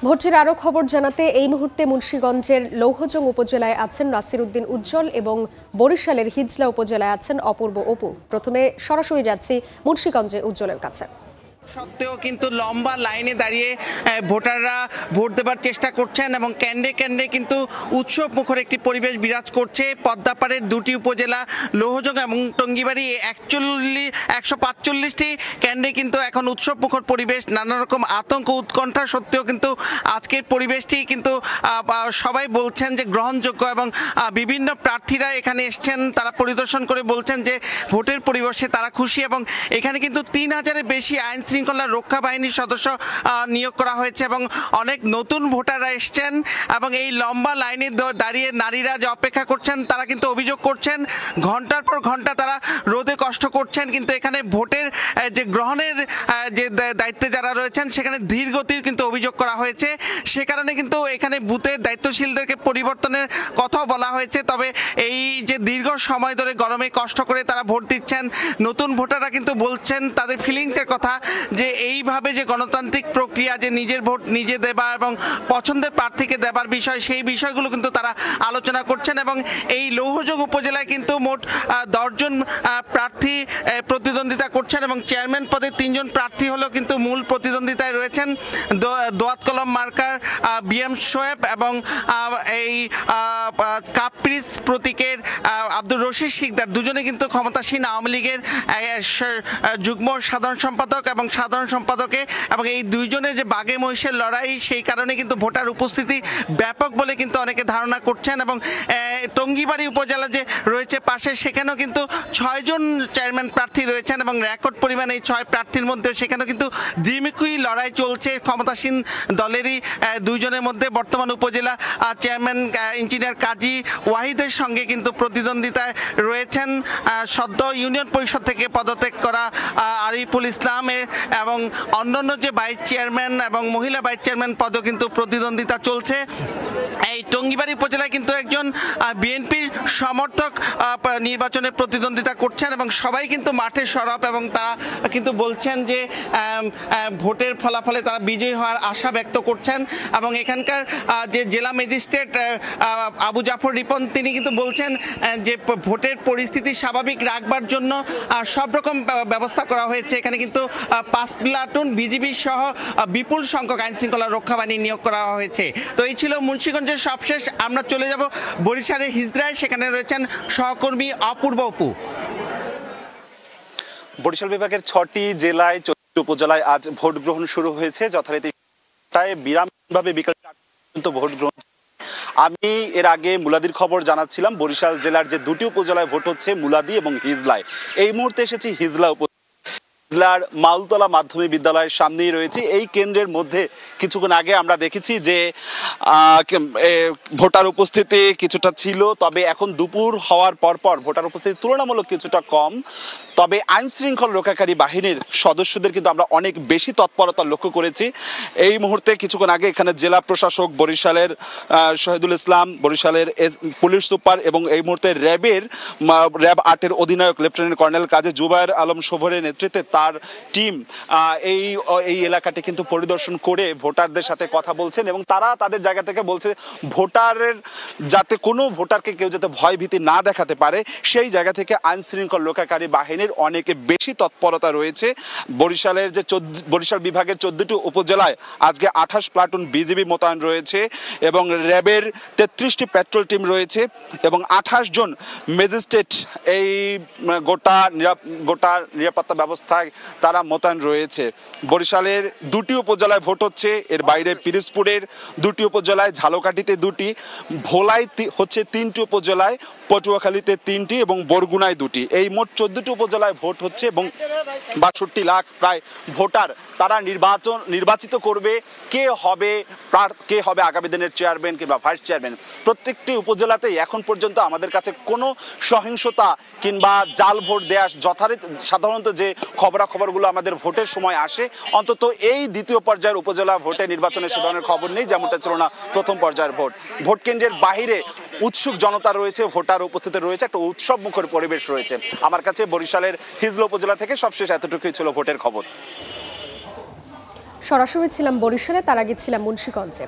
ভোটের আরও খবর জানাতে এই মুহূর্তে মুন্সিগঞ্জের লৌহজং উপজেলায় আছেন নাসির উদ্দিন উজ্জ্বল এবং বরিশালের হিজলা উপজেলায় আছেন অপূর্ব অপু। প্রথমে সরাসরি যাচ্ছি মুন্সিগঞ্জে উজ্জ্বলের কাছে। সত্ত্বেও কিন্তু লম্বা লাইনে দাঁড়িয়ে ভোটাররা ভোট দেবার চেষ্টা করছেন এবং ক্যান্ডে ক্যান্ডে কিন্তু উৎসব মুখর একটি পরিবেশ বিরাজ করছে। পদ্মাপাড়ের দুটি উপজেলা লৌহজং এবং টঙ্গিবাড়ি 145টি ক্যান্ডে কিন্তু এখন উৎসব মুখর পরিবেশ। নানা রকম আতঙ্ক উৎকণ্ঠা সত্ত্বেও কিন্তু আজকের পরিবেশটি কিন্তু সবাই বলছেন যে গ্রহণযোগ্য এবং বিভিন্ন প্রার্থীরা এখানে এসছেন, তারা পরিদর্শন করে বলছেন যে ভোটের পরিবেশে তারা খুশি এবং এখানে কিন্তু 3000-এর বেশি আইন শৃঙ্খলা রক্ষা বাহিনীর সদস্য নিয়োগ করা হয়েছে এবং অনেক নতুন ভোটাররা এসছেন এবং এই লম্বা লাইনে দাঁড়িয়ে নারীরা যে অপেক্ষা করছেন তারা কিন্তু অভিযোগ করছেন ঘন্টার পর ঘন্টা তারা রোদে কষ্ট করছেন, কিন্তু এখানে ভোটের যে গ্রহণের যে দায়িত্বে যারা রয়েছেন সেখানে ধীর গতির কিন্তু অভিযোগ করা হয়েছে। সে কারণে কিন্তু এখানে বুথের দায়িত্বশীলদেরকে পরিবর্তনের কথাও বলা হয়েছে। তবে এই যে দীর্ঘ সময় ধরে গরমে কষ্ট করে তারা ভোট দিচ্ছেন, নতুন ভোটাররা কিন্তু বলছেন তাদের ফিলিংসের কথা যে এইভাবে যে গণতান্ত্রিক প্রক্রিয়া, যে নিজের ভোট নিজে দেবা এবং পছন্দের প্রার্থীকে দেবার বিষয়, সেই বিষয়গুলো কিন্তু তারা আলোচনা করছেন এবং এই লৌহজং উপজেলায় কিন্তু মোট 10 জন প্রার্থী প্রতিদ্বন্দ্বিতা করছেন এবং চেয়ারম্যান পদে 3 জন প্রার্থী হলেও কিন্তু মূল প্রতিদ্বন্দ্বিতায় রয়েছেন দোয়াত কলম মার্কার বিএম শোয়েব এবং এই কাপ্রিস প্রতীকের আব্দুর রশিদ শিকদার, দুজনে কিন্তু ক্ষমতাসীন আওয়ামী লীগের যুগ্ম সাধারণ সম্পাদক এবং সাধারণ সম্পাদকে, এবং এই দুইজনের যে বাঘে মহিষের লড়াই, সেই কারণে কিন্তু ভোটার উপস্থিতি ব্যাপক বলে কিন্তু অনেকে ধারণা করছেন। এবং টঙ্গিবাড়ি উপজেলা যে রয়েছে পাশে, সেখানেও কিন্তু 6 জন চেয়ারম্যান প্রার্থী রয়েছেন এবং রেকর্ড পরিমাণে এই 6 প্রার্থীর মধ্যে সেখানেও কিন্তু দ্বিমুখী লড়াই চলছে ক্ষমতাসীন দলেরই দুইজনের মধ্যে। বর্তমান উপজেলা চেয়ারম্যান ইঞ্জিনিয়ার কাজী ওয়াহিদের সঙ্গে কিন্তু প্রতিদ্বন্দ্বিতায় রয়েছেন সদ্য ইউনিয়ন পরিষদ থেকে পদত্যাগ করা আরিফুল ইসলামের, এবং অন্যান্য যে ভাইস চেয়ারম্যান এবং মহিলা ভাইস চেয়ারম্যান পদও কিন্তু প্রতিদ্বন্দ্বিতা চলছে। এই টঙ্গিবাড়ি উপজেলায় কিন্তু একজন বিএনপির সমর্থক নির্বাচনে প্রতিদ্বন্দ্বিতা করছেন এবং সবাই কিন্তু মাঠে সরব এবং তারা কিন্তু বলছেন যে ভোটের ফলাফলে তারা বিজয়ী হওয়ার আশা ব্যক্ত করছেন। এবং এখানকার যে জেলা ম্যাজিস্ট্রেট আবু জাফর রিপন, তিনি কিন্তু বলছেন যে ভোটের পরিস্থিতি স্বাভাবিক রাখবার জন্য সব রকম ব্যবস্থা করা হয়েছে। এখানে কিন্তু 5 প্লাটুন বিজিবি সহ বিপুল সংখ্যক আইন শৃঙ্খলা রক্ষা বাহিনী নিয়োগ করা হয়েছে। তো এই ছিল মুন্সিগঞ্জের সবশেষ। আমরা চলে যাব বরিশালের হিজড়ায়, সেখানে রয়েছেন সহকর্মী অপূর্ব অপু। বরিশাল বিভাগের 6টি জেলায় 14 উপজেলায় আজ ভোট গ্রহণ শুরু হয়েছে। যথারীতি বিরামভাবে বিকেল 4টা পর্যন্ত ভোট গ্রহণ। আমি এর আগে মুলাদির খবর জানাচ্ছিলাম। বরিশাল জেলার যে 2টি উপজেলায় ভোট হচ্ছে, মুলাদি এবং হিজলায়। এই মুহূর্তে এসেছি হিজলা হিজলার মালতলা মাধ্যমিক বিদ্যালয়ের সামনেই রয়েছে। এই কেন্দ্রের মধ্যে কিছুক্ষণ আগে আমরা দেখেছি যে ভোটার উপস্থিতি কিছুটা ছিল, তবে এখন দুপুর হওয়ার পর ভোটার উপস্থিতি তুলনামূলক কিছুটা কম। তবে আইন শৃঙ্খলা রক্ষাকারী বাহিনীর সদস্যদের কিন্তু আমরা অনেক বেশি তৎপরতা লক্ষ্য করেছি। এই মুহূর্তে কিছুক্ষণ আগে এখানে জেলা প্রশাসক বরিশালের শহীদুল ইসলাম, বরিশালের পুলিশ সুপার এবং এই মুহূর্তে র্যাব 8-এর অধিনায়ক লেফটেন্যান্ট কর্নেল কাজী জুবায়ের আলম শোভরের নেতৃত্বে তার টিম এই এলাকাটি কিন্তু পরিদর্শন করে ভোটারদের সাথে কথা বলছেন এবং তারা তাদের জায়গা থেকে বলছে ভোটারের যাতে কোনো ভোটারকে কেউ যাতে ভয় ভীতি না দেখাতে পারে, সেই জায়গা থেকে আইন শৃঙ্খলা রক্ষাকারী বাহিনীর অনেক বেশি তৎপরতা রয়েছে। বরিশাল বিভাগের 14টি উপজেলায় আজকে 28 প্লাটুন বিজিবি মোতায়েন রয়েছে এবং র্যাবের 33টি পেট্রোল টিম রয়েছে এবং 28 জন ম্যাজিস্ট্রেট এই গোটা নিরাপত্তা ব্যবস্থায় তারা মোতায়েন রয়েছে। বরিশালের 2টি উপজেলায় ভোট হচ্ছে, এর বাইরে পিরোজপুরের 2টি উপজেলায়, ঝালকাঠিতে 2টি, ভোলায় হচ্ছে 3টি উপজেলায়, পটুয়াখালীতে 3টি এবং বরগুনায় 2টি। এই মোট 14টি উপজেলায় ভোট হচ্ছে এবং 62 লাখ প্রায় ভোটার তারা নির্বাচিত করবে কে হবে আগামী দিনের চেয়ারম্যান কিংবা ভাইস চেয়ারম্যান। প্রত্যেকটি উপজেলাতেই এখন পর্যন্ত আমাদের কাছে কোনো সহিংসতা কিংবা জাল ভোট দেয়া সাধারণত যে খবরাখবরগুলো আমাদের ভোটের সময় আসে, অন্তত এই দ্বিতীয় পর্যায়ের উপজেলা ভোটে নির্বাচনের সে ধরনের খবর নেই, যেমনটা ছিল না প্রথম পর্যায়ের ভোট কেন্দ্রের বাইরে উৎসুক জনতা রয়েছে, ভোটার উপস্থিতি রয়েছে, একটা উৎসব মুখর পরিবেশ রয়েছে। আমার কাছে বরিশালের হিজলা উপজেলা থেকে সবশেষ এতটুকুই ছিল ভোটের খবর। সরাসরি ছিলাম বরিশালে, তার আগে ছিলাম মুন্সিগঞ্জে।